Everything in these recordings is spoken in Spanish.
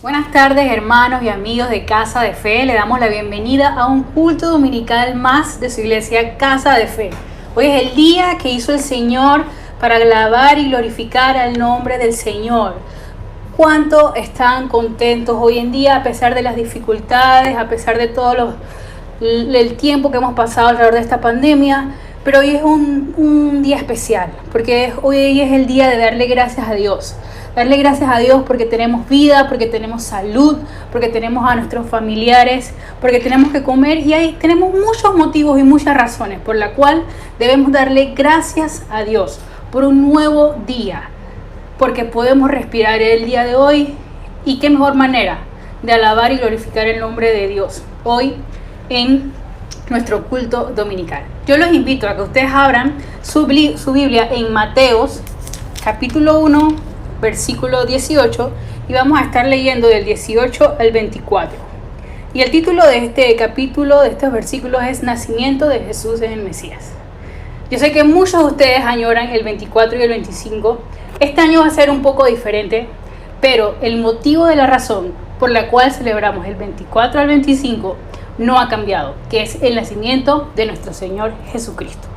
Buenas tardes, hermanos y amigos de Casa de Fe. Le damos la bienvenida a un culto dominical más de su iglesia Casa de Fe. Hoy es el día que hizo el Señor para alabar y glorificar al nombre del Señor. ¿Cuánto están contentos hoy en día a pesar de las dificultades, a pesar de todo el tiempo que hemos pasado alrededor de esta pandemia? Pero hoy es un día especial, porque hoy es el día de darle gracias a Dios. Darle gracias a Dios porque tenemos vida, porque tenemos salud, porque tenemos a nuestros familiares, porque tenemos que comer y tenemos muchos motivos y muchas razones por la cual debemos darle gracias a Dios por un nuevo día, porque podemos respirar el día de hoy y qué mejor manera de alabar y glorificar el nombre de Dios hoy en nuestro culto dominical. Yo los invito a que ustedes abran su Biblia en Mateos capítulo 1, versículo 18, y vamos a estar leyendo del 18 al 24. Y el título de este capítulo, de estos versículos, es Nacimiento de Jesús en el Mesías. Yo sé que muchos de ustedes añoran el 24 y el 25. Este año va a ser un poco diferente, pero el motivo de la razón por la cual celebramos el 24 al 25 no ha cambiado, que es el nacimiento de nuestro Señor Jesucristo.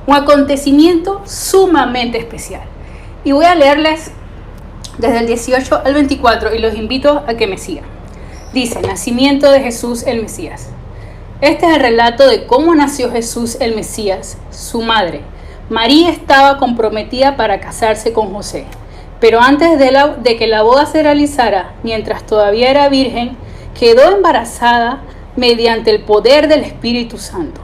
Un acontecimiento sumamente especial. Y voy a leerles desde el 18 al 24 y los invito a que me sigan. Dice, nacimiento de Jesús el Mesías. Este es el relato de cómo nació Jesús el Mesías, su madre. María estaba comprometida para casarse con José, pero antes de que la boda se realizara, mientras todavía era virgen, quedó embarazada mediante el poder del Espíritu Santo.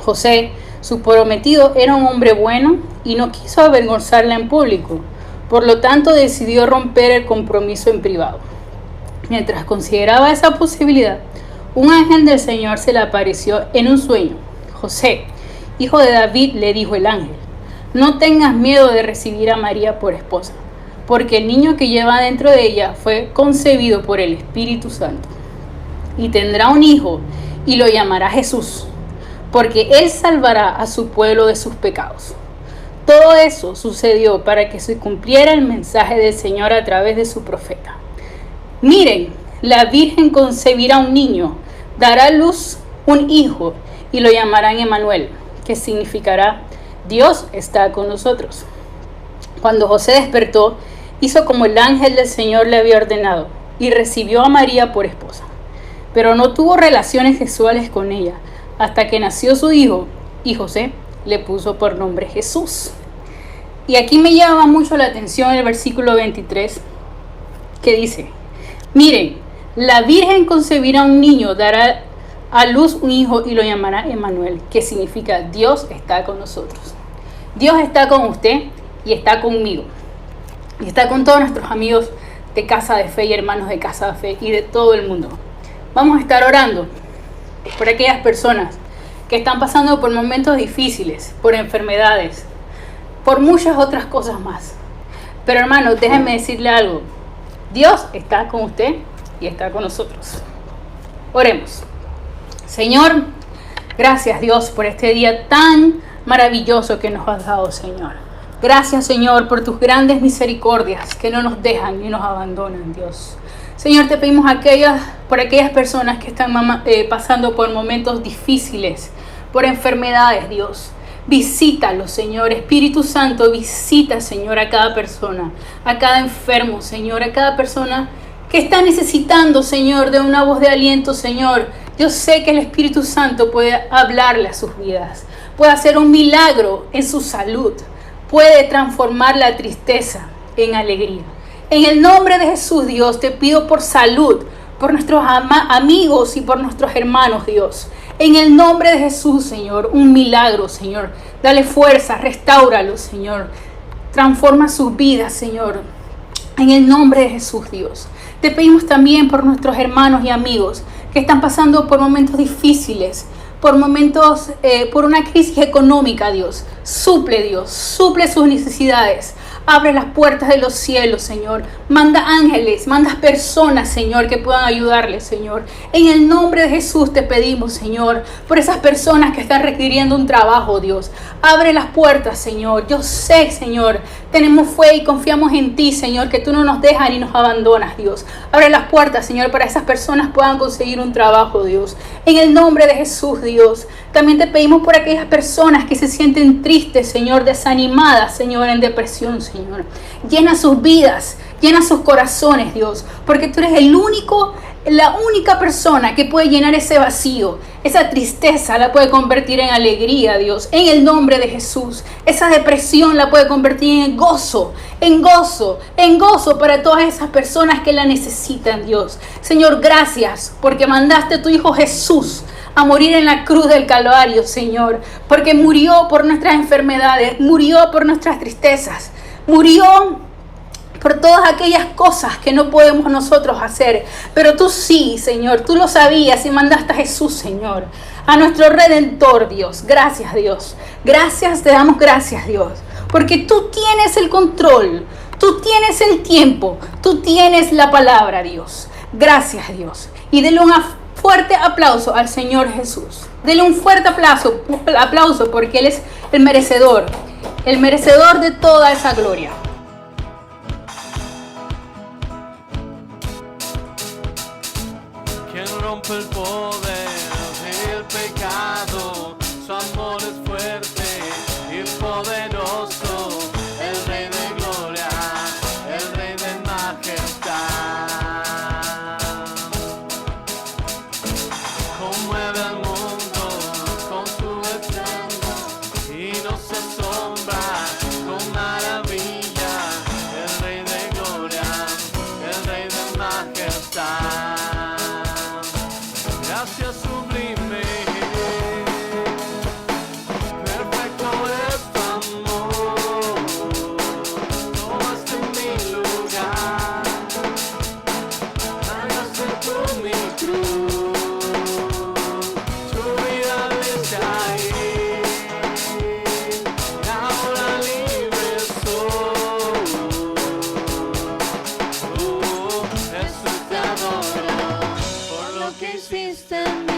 José, su prometido, era un hombre bueno y no quiso avergonzarla en público. Por lo tanto, decidió romper el compromiso en privado. Mientras consideraba esa posibilidad, un ángel del Señor se le apareció en un sueño. José, hijo de David, le dijo el ángel, no tengas miedo de recibir a María por esposa, porque el niño que lleva dentro de ella fue concebido por el Espíritu Santo. Y tendrá un hijo, y lo llamará Jesús, porque él salvará a su pueblo de sus pecados. Todo eso sucedió para que se cumpliera el mensaje del Señor a través de su profeta. Miren, la Virgen concebirá un niño, dará a luz un hijo y lo llamarán Emmanuel, que significará Dios está con nosotros. Cuando José despertó, hizo como el ángel del Señor le había ordenado y recibió a María por esposa. Pero no tuvo relaciones sexuales con ella hasta que nació su hijo y José le puso por nombre Jesús. Y aquí me llama mucho la atención el versículo 23 que dice, miren, la Virgen concebirá un niño, dará a luz un hijo y lo llamará Emmanuel, que significa Dios está con nosotros. Dios está con usted y está conmigo. Y está con todos nuestros amigos de Casa de Fe y hermanos de Casa de Fe y de todo el mundo. Vamos a estar orando por aquellas personas que están pasando por momentos difíciles, por enfermedades, por muchas otras cosas más. Pero hermanos, déjenme decirle algo. Dios está con usted y está con nosotros. Oremos. Señor, gracias Dios por este día tan maravilloso que nos has dado, Señor. Gracias, Señor, por tus grandes misericordias que no nos dejan y nos abandonan, Dios. Señor, te pedimos por aquellas personas que están pasando por momentos difíciles, por enfermedades, Dios. Visítalos, Señor. Espíritu Santo, visita, Señor, a cada persona, a cada enfermo, Señor, a cada persona que está necesitando, Señor, de una voz de aliento, Señor. Yo sé que el Espíritu Santo puede hablarle a sus vidas, puede hacer un milagro en su salud, puede transformar la tristeza en alegría. En el nombre de Jesús, Dios, te pido por salud, por nuestros amigos y por nuestros hermanos, Dios. En el nombre de Jesús, Señor, un milagro, Señor. Dale fuerza, restáuralos, Señor. Transforma sus vidas, Señor. En el nombre de Jesús, Dios. Te pedimos también por nuestros hermanos y amigos que están pasando por momentos difíciles, por momentos, por una crisis económica, Dios. Dios, suple sus necesidades. Abre las puertas de los cielos, Señor. Manda ángeles, manda personas, Señor, que puedan ayudarles, Señor. En el nombre de Jesús te pedimos, Señor, por esas personas que están requiriendo un trabajo, Dios. Abre las puertas, Señor. Yo sé, Señor, tenemos fe y confiamos en ti, Señor, que tú no nos dejas ni nos abandonas, Dios. Abre las puertas, Señor, para que esas personas puedan conseguir un trabajo, Dios. En el nombre de Jesús, Dios. También te pedimos por aquellas personas que se sienten tristes, Señor, desanimadas, Señor, en depresión, Señor. Llena sus vidas, llena sus corazones, Dios, porque tú eres la única persona que puede llenar ese vacío. Esa tristeza la puede convertir en alegría, Dios, en el nombre de Jesús. Esa depresión la puede convertir en gozo, en gozo, en gozo para todas esas personas que la necesitan, Dios. Señor, gracias porque mandaste a tu Hijo Jesús a morir en la cruz del Calvario, Señor, porque murió por nuestras enfermedades, murió por nuestras tristezas, murió por todas aquellas cosas que no podemos nosotros hacer. Pero tú sí, Señor, tú lo sabías y mandaste a Jesús, Señor, a nuestro Redentor, Dios. Gracias, Dios. Gracias, te damos gracias, Dios, porque tú tienes el control, tú tienes el tiempo, tú tienes la palabra, Dios. Gracias, Dios. Y denle un fuerte aplauso al Señor Jesús. Denle un fuerte aplauso porque Él es el merecedor de toda esa gloria. Quien rompe el poder del pecado, su amor es fuerte y poderoso, el Rey de gloria, el Rey de majestad. Conmueve al mundo con su estruendo y nos asombra con maravilla, el Rey de gloria, el Rey de majestad. Gracias sublime, perfecto es tu amor, tomaste mi lugar, cargaste tú mi cruz, tu vida desde ahí, y ahora libre soy. Jesús te adoro por lo que hiciste en mí.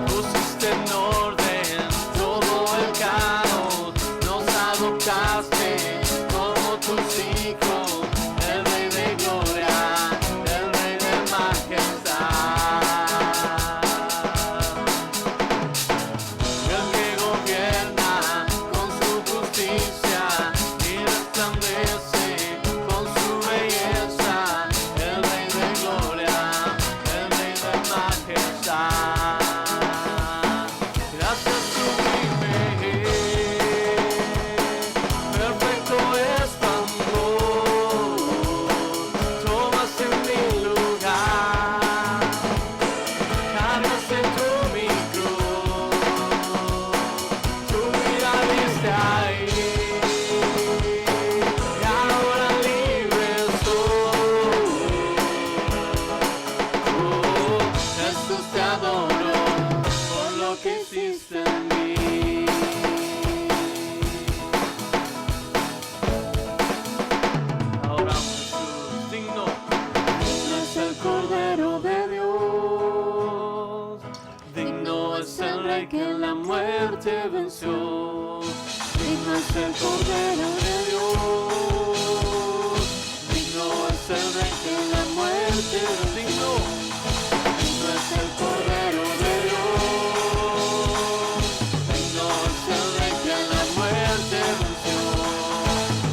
Pusiste en orden todo el caos, nos adoptaste como tus hijos, el Rey de gloria, el Rey de majestad. El que gobierna con su justicia y resplandece con su belleza, el Rey de gloria, el Rey de majestad. Gracias sublime, perfecto es tu amor, tomas en mi lugar, cargas en tu mi cruz, tu vida diste ahí, y ahora libre soy. Jesús te adoro por lo que hiciste en mí. Ahora Jesús, digno es el Cordero de Dios, digno es el Rey que la muerte venció, digno es el Cordero de Dios, digno es el Rey que la muerte venció, digno es el Cordero de Dios, digno es el Rey que la muerte venció,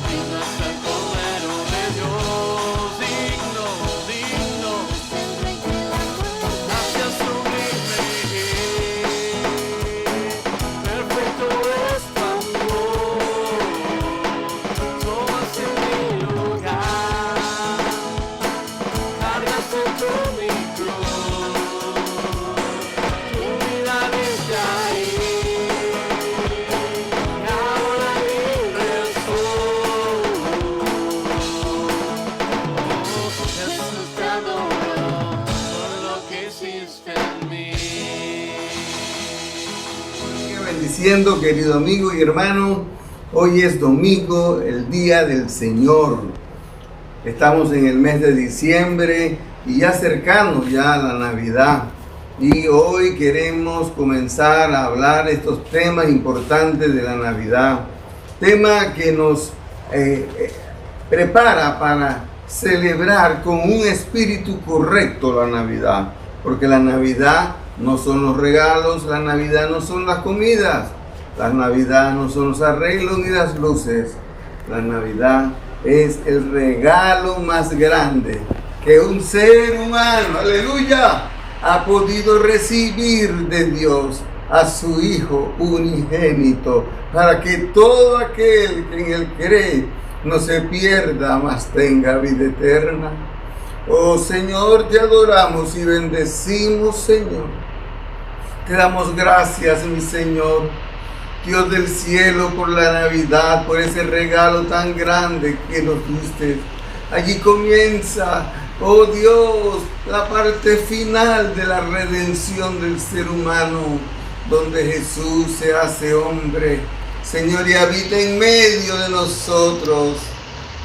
digno es el Cordero de Dios, digno, digno. Gracias sublime, perfecto diciendo, querido amigo y hermano, hoy es domingo, el día del Señor. Estamos en el mes de diciembre y ya cercano ya a la Navidad. Y hoy queremos comenzar a hablar estos temas importantes de la Navidad. Tema que nos prepara para celebrar con un espíritu correcto la Navidad. Porque la Navidad no son los regalos, la Navidad no son las comidas, la Navidad no son los arreglos ni las luces. La Navidad es el regalo más grande que un ser humano, aleluya, ha podido recibir de Dios a su Hijo unigénito, para que todo aquel que en él cree no se pierda, mas tenga vida eterna. Oh Señor, te adoramos y bendecimos, Señor. Te damos gracias, mi Señor, Dios del cielo, por la Navidad, por ese regalo tan grande que nos diste. Allí comienza, oh Dios, la parte final de la redención del ser humano, donde Jesús se hace hombre, Señor, y habita en medio de nosotros.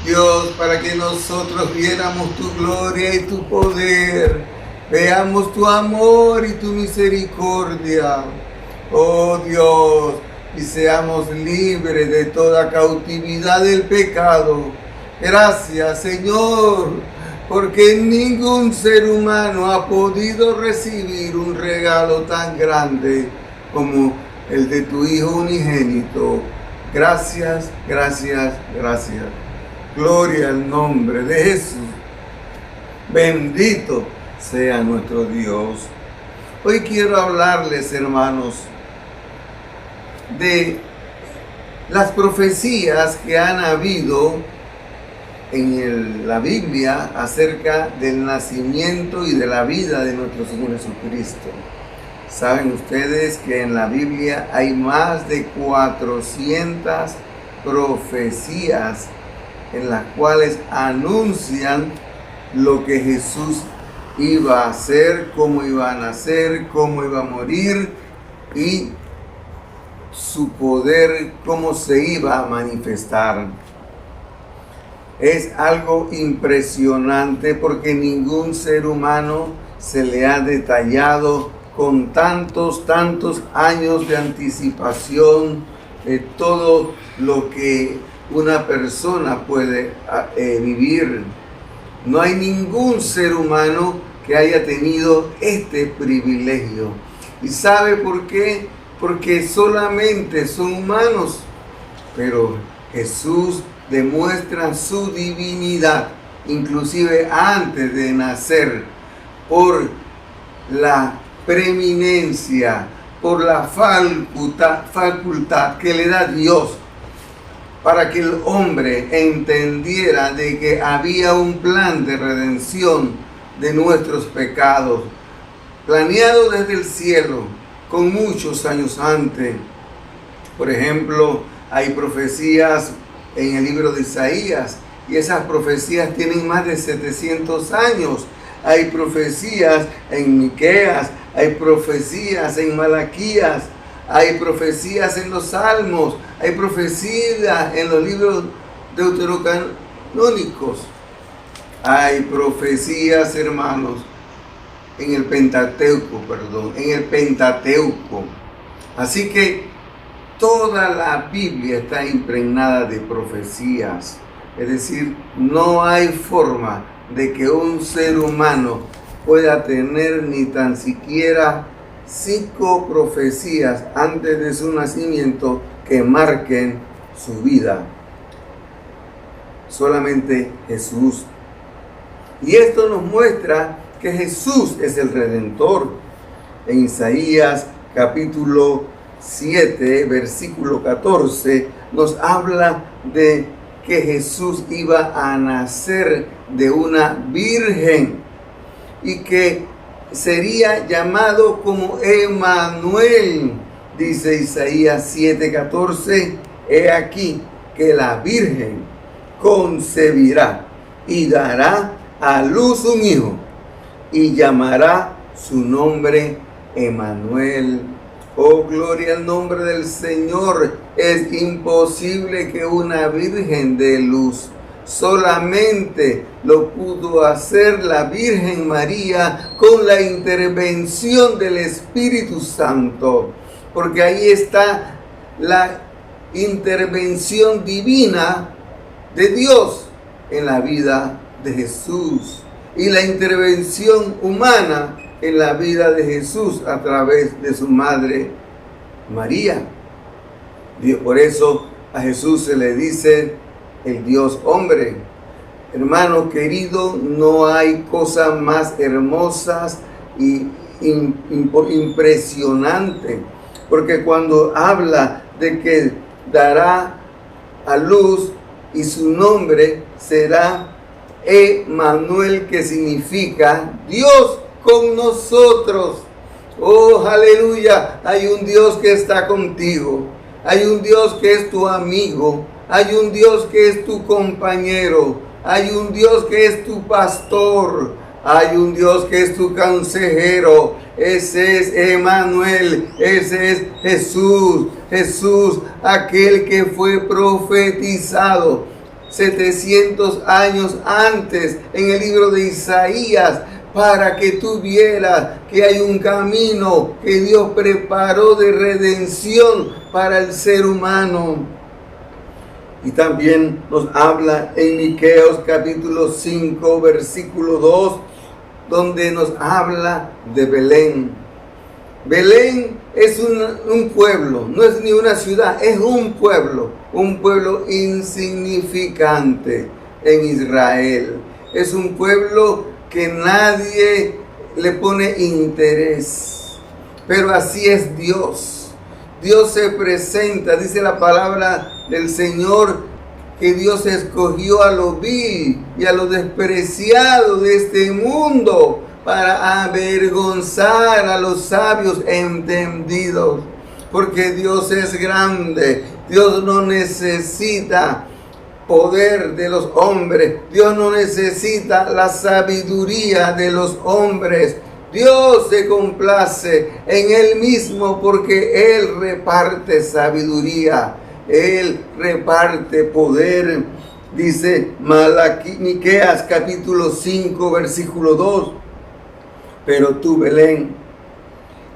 Dios, para que nosotros viéramos tu gloria y tu poder, veamos tu amor y tu misericordia, oh Dios, y seamos libres de toda cautividad del pecado. Gracias, Señor, porque ningún ser humano ha podido recibir un regalo tan grande como el de tu Hijo unigénito. Gracias, gracias, gracias. Gloria al nombre de Jesús. Bendito sea nuestro Dios. Hoy quiero hablarles, hermanos, de las profecías que han habido en la Biblia acerca del nacimiento y de la vida de nuestro Señor Jesucristo. Saben ustedes que en la Biblia hay más de 400 profecías en las cuales anuncian lo que Jesús iba a hacer, cómo iba a nacer, cómo iba a morir y su poder, cómo se iba a manifestar. Es algo impresionante porque ningún ser humano se le ha detallado con tantos años de anticipación todo lo que una persona puede vivir. No hay ningún ser humano que haya tenido este privilegio. ¿Y sabe por qué? Porque solamente son humanos, pero Jesús demuestra su divinidad, inclusive antes de nacer, por la preeminencia, por la facultad que le da Dios, para que el hombre entendiera de que había un plan de redención de nuestros pecados, planeado desde el cielo, con muchos años antes. Por ejemplo, hay profecías en el libro de Isaías, y esas profecías tienen más de 700 años. Hay profecías en Miqueas, hay profecías en Malaquías, hay profecías en los Salmos, hay profecías en los libros deuterocanónicos. Hay profecías, hermanos, en el Pentateuco. Así que toda la Biblia está impregnada de profecías. Es decir, no hay forma de que un ser humano pueda tener ni tan siquiera 5 profecías antes de su nacimiento que marquen su vida. Solamente Jesús. Y esto nos muestra que Jesús es el Redentor. En Isaías capítulo 7, versículo 14, nos habla de que Jesús iba a nacer de una virgen y que sería llamado como Emmanuel. Dice Isaías 7:14, he aquí que la virgen concebirá y dará a luz un hijo y llamará su nombre Emmanuel. Oh, gloria al nombre del Señor. Es imposible que una virgen dé luz. Solamente lo pudo hacer la Virgen María con la intervención del Espíritu Santo. Porque ahí está la intervención divina de Dios en la vida de Jesús. Y la intervención humana en la vida de Jesús a través de su madre María. Por eso a Jesús se le dice el Dios hombre. Hermano querido, no hay cosas más hermosas y impresionantes, porque cuando habla de que dará a luz y su nombre será Emmanuel, que significa Dios con nosotros. Oh, aleluya. Hay un Dios que está contigo. Hay un Dios que es tu amigo. Hay un Dios que es tu compañero. Hay un Dios que es tu pastor. Hay un Dios que es tu consejero. Ese es Emmanuel. Ese es Jesús. Jesús, aquel que fue profetizado 700 años antes en el libro de Isaías, para que tú vieras que hay un camino que Dios preparó de redención para el ser humano. Y también nos habla en Miqueas capítulo 5 versículo 2, donde nos habla de Belén. Belén es un pueblo, no es ni una ciudad, es un pueblo insignificante en Israel. Es un pueblo que nadie le pone interés, pero así es Dios. Dios se presenta, dice la palabra del Señor, que Dios escogió a lo vil y a lo despreciado de este mundo para avergonzar a los sabios entendidos, porque Dios es grande. Dios no necesita poder de los hombres. Dios no necesita la sabiduría de los hombres. Dios se complace en Él mismo, porque Él reparte sabiduría. Él reparte poder. Dice Miqueas capítulo 5 versículo 2. Pero tú, Belén,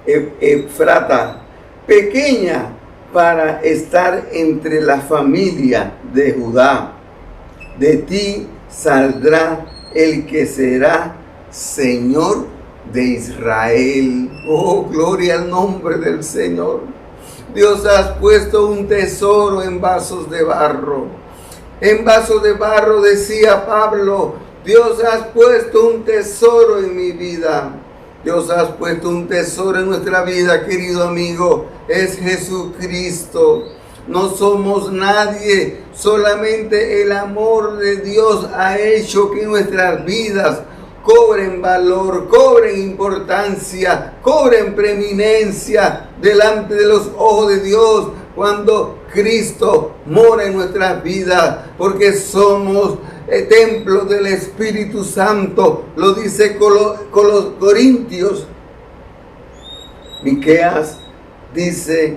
Efrata, pequeña para estar entre la familia de Judá, de ti saldrá el que será Señor de Israel. Oh, gloria al nombre del Señor. Dios ha puesto un tesoro en vasos de barro. En vasos de barro, decía Pablo, Dios ha puesto un tesoro en mi vida. Dios ha puesto un tesoro en nuestra vida, querido amigo. Es Jesucristo. No somos nadie. Solamente el amor de Dios ha hecho que nuestras vidas cobren valor, cobren importancia, cobren preeminencia delante de los ojos de Dios cuando Cristo mora en nuestras vidas, porque somos templo del Espíritu Santo. Lo dice con los Corintios. Miqueas dice,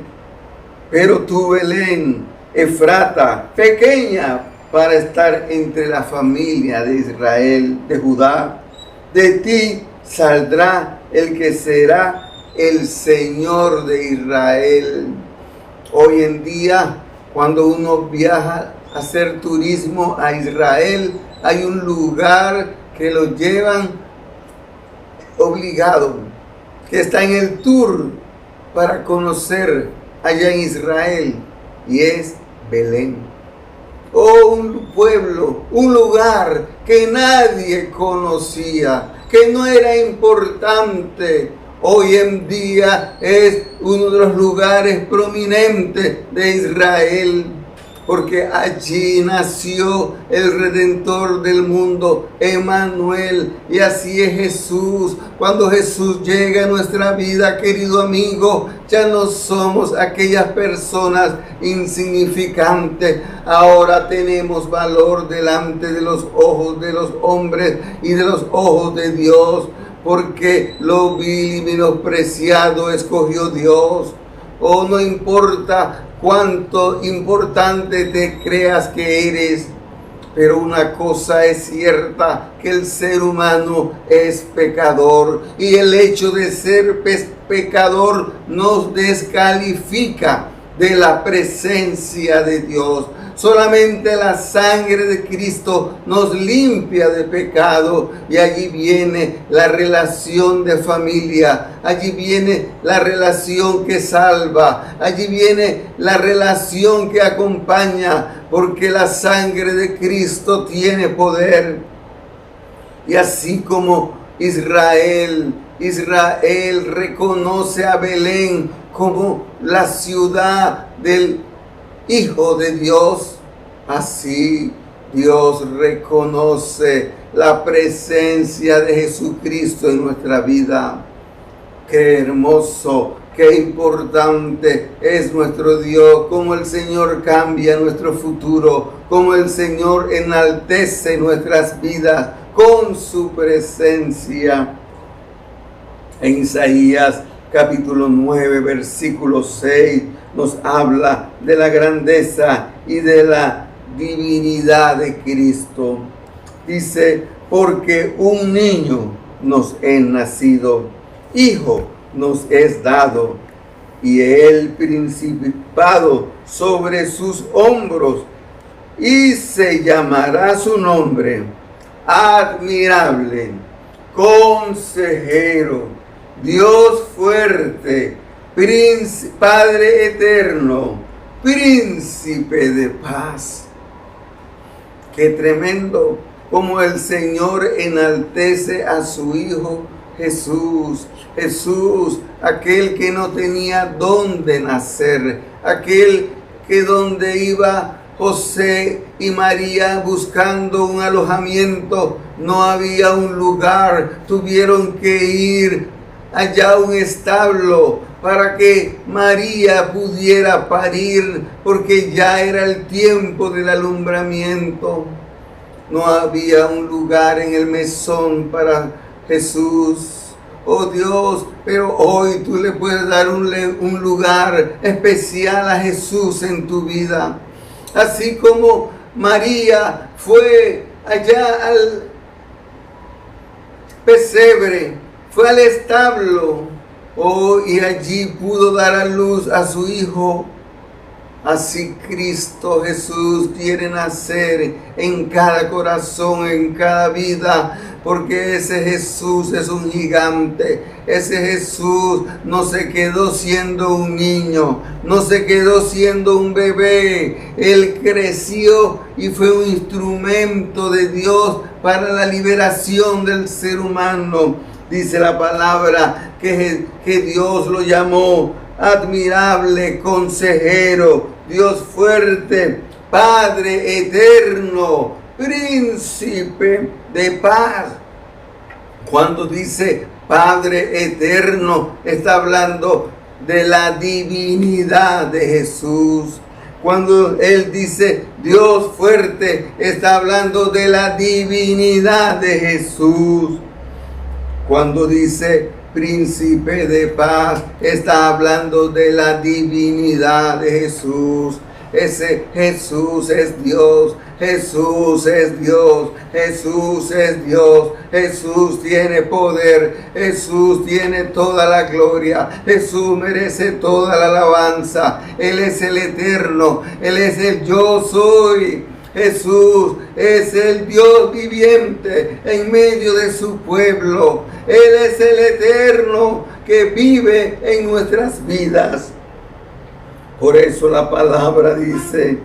pero tú, Belén, Efrata, pequeña para estar entre la familia de Israel, de Judá, de ti saldrá el que será el Señor de Israel. Hoy en día, cuando uno viaja a hacer turismo a Israel, hay un lugar que lo llevan obligado, que está en el tour para conocer allá en Israel, y es Belén. Oh, un pueblo, un lugar que nadie conocía, que no era importante. Hoy en día es uno de los lugares prominentes de Israel, porque allí nació el Redentor del mundo, Emmanuel, y así es Jesús. Cuando Jesús llega a nuestra vida, querido amigo, ya no somos aquellas personas insignificantes. Ahora tenemos valor delante de los ojos de los hombres y de los ojos de Dios, porque lo vil y menospreciado escogió Dios. o no importa cuánto importante te creas que eres. Pero una cosa es cierta, que el ser humano es pecador, y el hecho de ser pecador nos descalifica de la presencia de Dios. Solamente la sangre de Cristo nos limpia de pecado, y allí viene la relación de familia, allí viene la relación que salva, allí viene la relación que acompaña, porque la sangre de Cristo tiene poder. Y así como Israel reconoce a Belén como la ciudad del Hijo de Dios, así Dios reconoce la presencia de Jesucristo en nuestra vida. Qué hermoso, qué importante es nuestro Dios, cómo el Señor cambia nuestro futuro, cómo el Señor enaltece nuestras vidas con su presencia. En Isaías capítulo 9, versículo 6, nos habla de la grandeza y de la divinidad de Cristo. Dice, porque un niño nos es nacido, hijo nos es dado, y el principado sobre sus hombros, y se llamará su nombre, admirable, consejero, Dios fuerte, Padre eterno, príncipe de paz. Qué tremendo como el Señor enaltece a su Hijo Jesús. Jesús, aquel que no tenía dónde nacer, aquel que donde iba José y María buscando un alojamiento, no había un lugar, tuvieron que ir allá a un establo para que María pudiera parir, porque ya era el tiempo del alumbramiento. No había un lugar en el mesón para Jesús. Oh Dios, pero hoy tú le puedes dar un lugar especial a Jesús en tu vida. Así como María fue allá al pesebre, fue al establo, y allí pudo dar a luz a su Hijo. Así Cristo Jesús quiere nacer en cada corazón, en cada vida, porque ese Jesús es un gigante. Ese Jesús no se quedó siendo un niño, no se quedó siendo un bebé. Él creció y fue un instrumento de Dios para la liberación del ser humano. Dice la palabra que Dios lo llamó admirable, consejero, Dios fuerte, Padre eterno, príncipe de paz. Cuando dice Padre eterno, está hablando de la divinidad de Jesús. Cuando Él dice Dios fuerte, está hablando de la divinidad de Jesús. Cuando dice príncipe de paz, está hablando de la divinidad de Jesús. Ese Jesús es Dios, Jesús es Dios, Jesús es Dios, Jesús tiene poder, Jesús tiene toda la gloria, Jesús merece toda la alabanza. Él es el eterno, Él es el yo soy. Jesús es el Dios viviente en medio de su pueblo. Él es el eterno que vive en nuestras vidas. Por eso la palabra dice,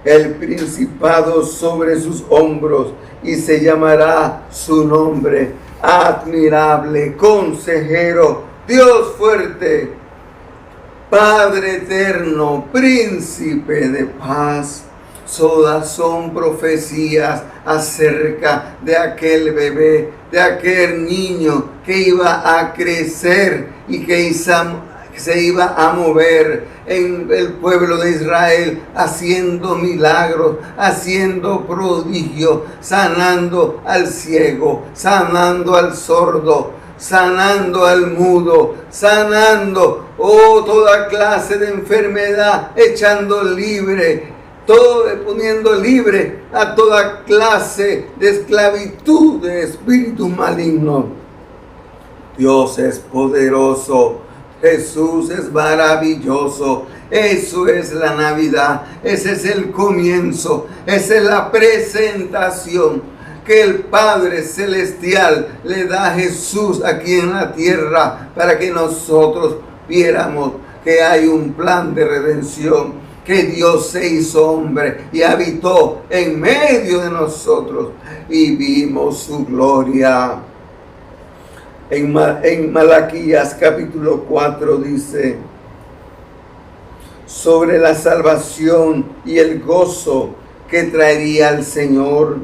el principado sobre sus hombros, y se llamará su nombre, admirable, consejero, Dios fuerte, Padre eterno, príncipe de paz. Todas son profecías acerca de aquel bebé, de aquel niño que iba a crecer y que se iba a mover en el pueblo de Israel, haciendo milagros, haciendo prodigios, sanando al ciego, sanando al sordo, sanando al mudo, sanando oh, toda clase de enfermedad, echando libre, poniendo libre a toda clase de esclavitud de espíritus malignos. Dios es poderoso, Jesús es maravilloso. Eso es la Navidad, ese es el comienzo, esa es la presentación que el Padre Celestial le da a Jesús aquí en la tierra para que nosotros viéramos que hay un plan de redención, que Dios se hizo hombre y habitó en medio de nosotros y vimos su gloria. En Malaquías capítulo 4 dice sobre la salvación y el gozo que traería el Señor.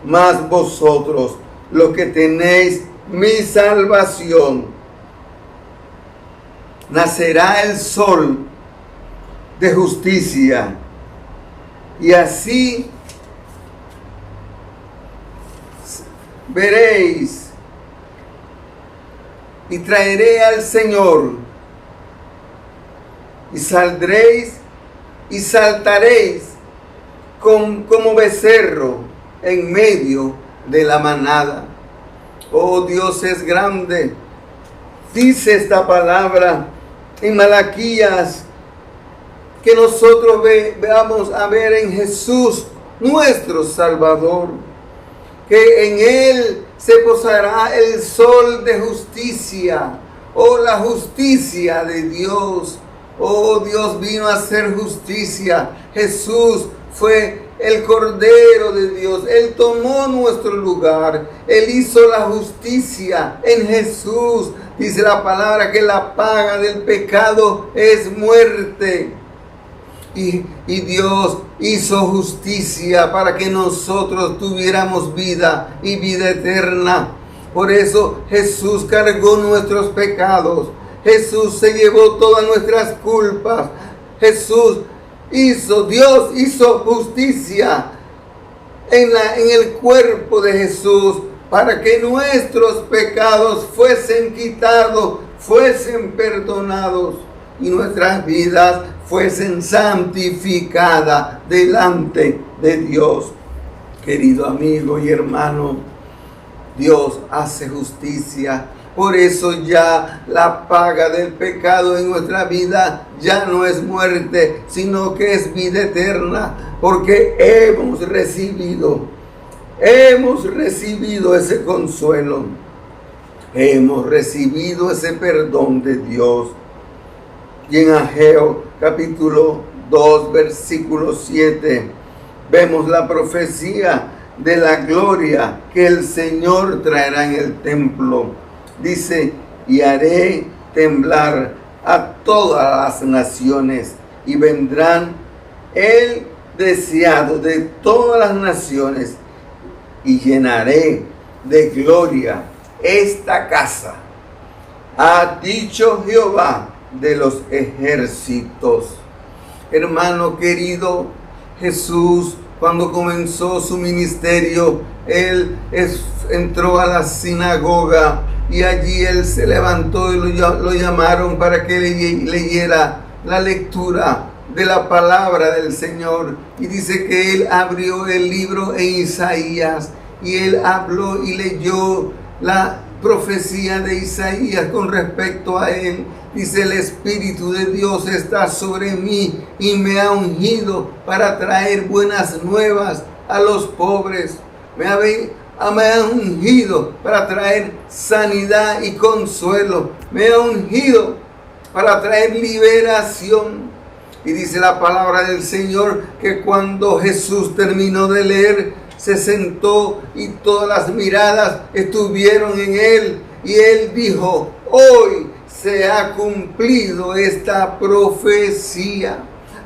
Mas vosotros, los que tenéis mi salvación, nacerá el sol de justicia, y así veréis, y traeré al Señor, y saldréis y saltaréis como becerro en medio de la manada. Oh, Dios es grande. Dice esta palabra en Malaquías que nosotros veamos a ver en Jesús nuestro Salvador, que en Él se posará el sol de justicia, oh, la justicia de Dios. Oh, Dios vino a hacer justicia. Jesús fue el Cordero de Dios. Él tomó nuestro lugar. Él hizo la justicia en Jesús. Dice la palabra que la paga del pecado es muerte. Y Dios hizo justicia para que nosotros tuviéramos vida y vida eterna. Por eso Jesús cargó nuestros pecados. Jesús se llevó todas nuestras culpas. Dios hizo justicia en el cuerpo de Jesús para que nuestros pecados fuesen quitados, fuesen perdonados y nuestras vidas fuesen santificadas delante de Dios. Querido amigo y hermano, Dios hace justicia. Por eso ya la paga del pecado en nuestra vida ya no es muerte, sino que es vida eterna, porque hemos recibido ese consuelo, hemos recibido ese perdón de Dios. Y en Ageo capítulo 2 versículo 7 vemos la profecía de la gloria que el Señor traerá en el templo. Dice, y haré temblar a todas las naciones, y vendrán el deseado de todas las naciones, y llenaré de gloria esta casa, ha dicho Jehová de los ejércitos. Hermano querido, Jesús, cuando comenzó su ministerio, Él entró a la sinagoga y allí Él se levantó y lo llamaron para que leyera la lectura de la palabra del Señor. Y dice que Él abrió el libro en Isaías y Él habló y leyó la profecía de Isaías con respecto a Él. Dice, el Espíritu de Dios está sobre mí y me ha ungido para traer buenas nuevas a los pobres. Me ha ungido para traer sanidad y consuelo. Me ha ungido para traer liberación. Y dice la palabra del Señor que cuando Jesús terminó de leer, se sentó y todas las miradas estuvieron en Él. Y Él dijo, hoy se ha cumplido esta profecía,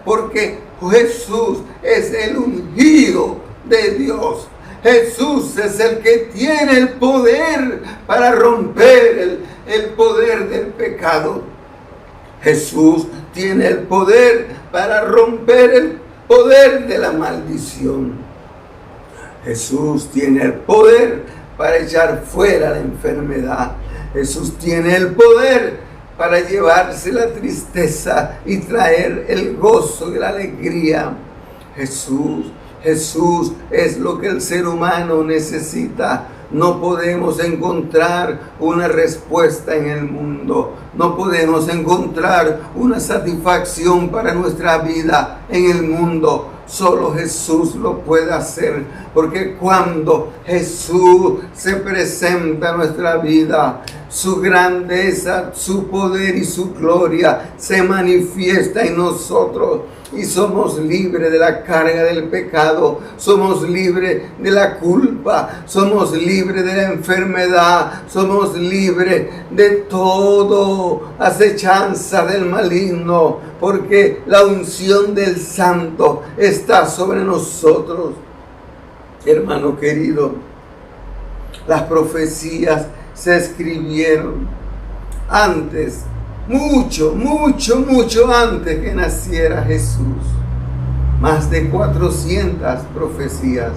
porque Jesús es el ungido de Dios. Jesús es el que tiene el poder para romper el poder del pecado. Jesús tiene el poder para romper el poder de la maldición. Jesús tiene el poder para echar fuera la enfermedad. Jesús tiene el poder para llevarse la tristeza y traer el gozo y la alegría. Jesús es lo que el ser humano necesita. No podemos encontrar una respuesta en el mundo. No podemos encontrar una satisfacción para nuestra vida en el mundo. Solo Jesús lo puede hacer, porque cuando Jesús se presenta en nuestra vida, su grandeza, su poder y su gloria se manifiesta en nosotros. Y somos libres de la carga del pecado, somos libres de la culpa, somos libres de la enfermedad, somos libres de todo acechanza del maligno, porque la unción del Santo está sobre nosotros. Hermano querido, las profecías se escribieron antes, mucho antes que naciera Jesús. Más de 400 profecías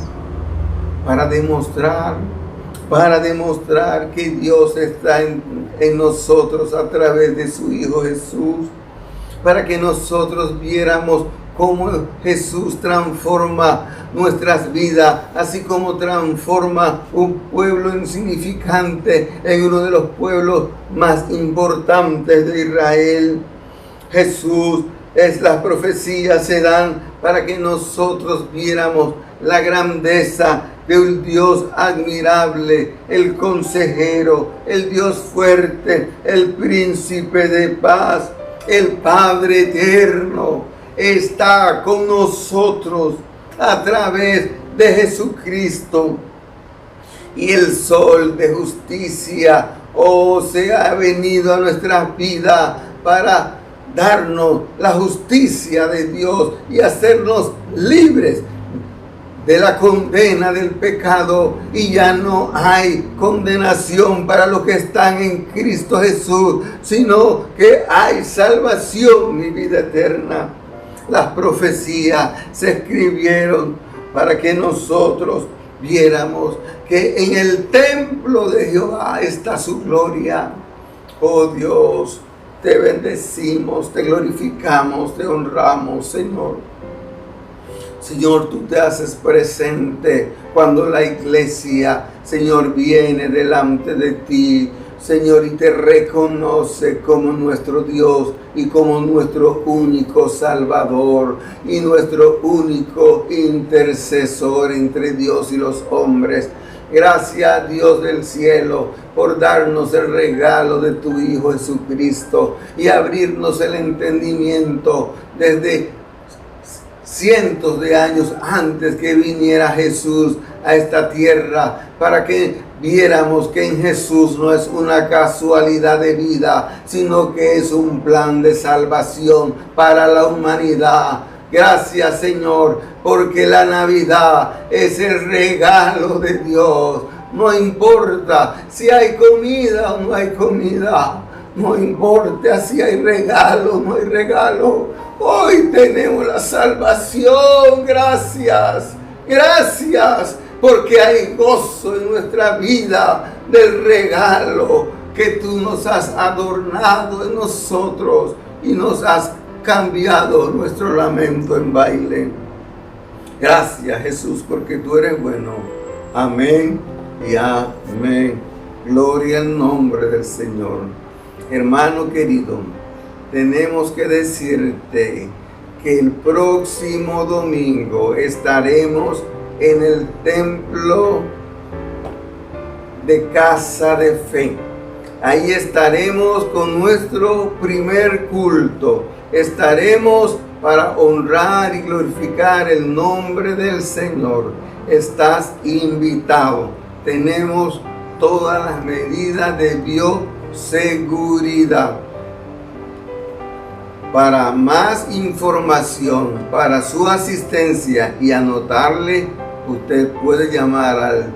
para demostrar que Dios está en nosotros a través de su Hijo Jesús, para que nosotros viéramos cómo Jesús transforma nuestras vidas, así como transforma un pueblo insignificante en uno de los pueblos más importantes de Israel. Jesús las profecías se dan para que nosotros viéramos la grandeza de un Dios admirable, el consejero, el Dios fuerte, el príncipe de paz, el Padre eterno. Está con nosotros a través de Jesucristo, y el sol de justicia se ha venido a nuestra vida para darnos la justicia de Dios y hacernos libres de la condena del pecado, y ya no hay condenación para los que están en Cristo Jesús, sino que hay salvación y vida eterna. Las profecías se escribieron para que nosotros viéramos que en el templo de Jehová está su gloria. Oh Dios, te bendecimos, te glorificamos, te honramos, Señor. Señor, tú te haces presente cuando la iglesia, Señor, viene delante de ti, Señor, y te reconoce como nuestro Dios y como nuestro único Salvador y nuestro único intercesor entre Dios y los hombres. Gracias, Dios del cielo, por darnos el regalo de tu Hijo Jesucristo y abrirnos el entendimiento desde cientos de años antes que viniera Jesús a esta tierra, para que viéramos que en Jesús no es una casualidad de vida, sino que es un plan de salvación para la humanidad. Gracias, Señor, porque la Navidad es el regalo de Dios. No importa si hay comida o no hay comida, no importa si hay regalo o no hay regalo. Hoy tenemos la salvación. Gracias, gracias, porque hay gozo en nuestra vida del regalo que tú nos has adornado en nosotros y nos has cambiado nuestro lamento en baile. Gracias, Jesús, porque tú eres bueno. Amén y amén. Gloria al nombre del Señor. Hermano querido, tenemos que decirte que el próximo domingo estaremos en el templo de Casa de Fe. Ahí estaremos con nuestro primer culto. Estaremos para honrar y glorificar el nombre del Señor. Estás invitado. Tenemos todas las medidas de bioseguridad. Para más información, para su asistencia y anotarle, usted puede llamar al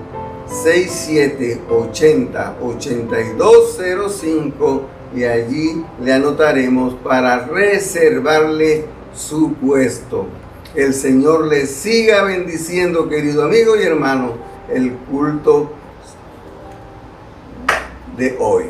6780-8205 y allí le anotaremos para reservarle su puesto. El Señor le siga bendiciendo, querido amigo y hermano, el culto de hoy.